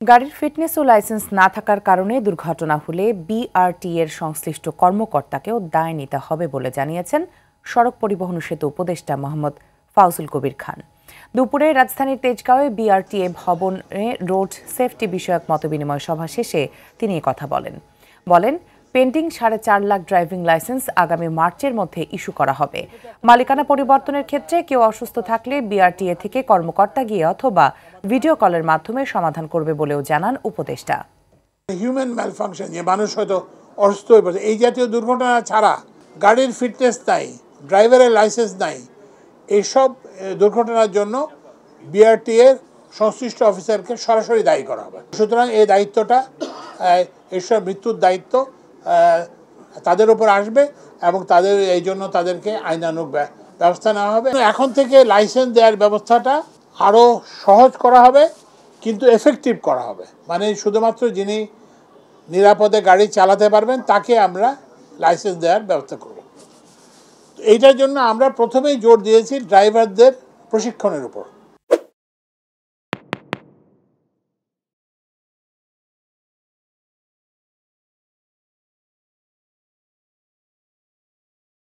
গাড়ির ফিটনেস ও লাইসেন্স না থাকার কারণে দুর্ঘটনা হলে বিআরটি এর সংশ্লিষ্ট কর্মকর্তাকেও দায় নিতে হবে বলে জানিয়েছেন সড়ক পরিবহন ও সেতু উপদেষ্টা মোহাম্মদ ফাউজুল কবির খান। দুপুরে রাজধানীর তেজগাঁওয়ে বিআরটিএ ভবনে রোড সেফটি বিষয়ক মতবিনিময় সভা শেষে তিনি কথা বলেন পেন্ডিং 4.5 লাখ ড্রাইভিং লাইসেন্স আগামী মার্চের মধ্যে ইস্যু করা হবে। মালিকানা পরিবর্তনের ক্ষেত্রে কেউ অসুস্থ থাকলে বিআরটিএ থেকে কর্মকর্তা গিয়ে অথবা ভিডিও কলের মাধ্যমে সমাধান করবে বলেও জানান উপদেষ্টা। হিউম্যান ম্যালফাংশন, যে মানুষ হয়তো অসুস্থ হয়ে পড়ে, এই জাতীয় দুর্ঘটনা ছাড়া গাড়ির ফিটনেস নাই, ড্রাইভারের লাইসেন্স নাই, এইসব দুর্ঘটনার জন্য বিআরটিএর সংশ্লিষ্ট অফিসারকে সরাসরি দায়ী করা হবে। সুতরাং এই দায়িত্বটা, এইসব মৃত্যুর দায়িত্ব তাদের উপর আসবে এবং এই জন্য তাদেরকে আইনানুগ ব্যবস্থা নেওয়া হবে। এখন থেকে লাইসেন্স দেওয়ার ব্যবস্থাটা আরও সহজ করা হবে, কিন্তু এফেক্টিভ করা হবে। মানে শুধুমাত্র যিনি নিরাপদে গাড়ি চালাতে পারবেন তাকে আমরা লাইসেন্স দেওয়ার ব্যবস্থা করব। এইটার জন্য আমরা প্রথমেই জোর দিয়েছি ড্রাইভারদের প্রশিক্ষণের উপর।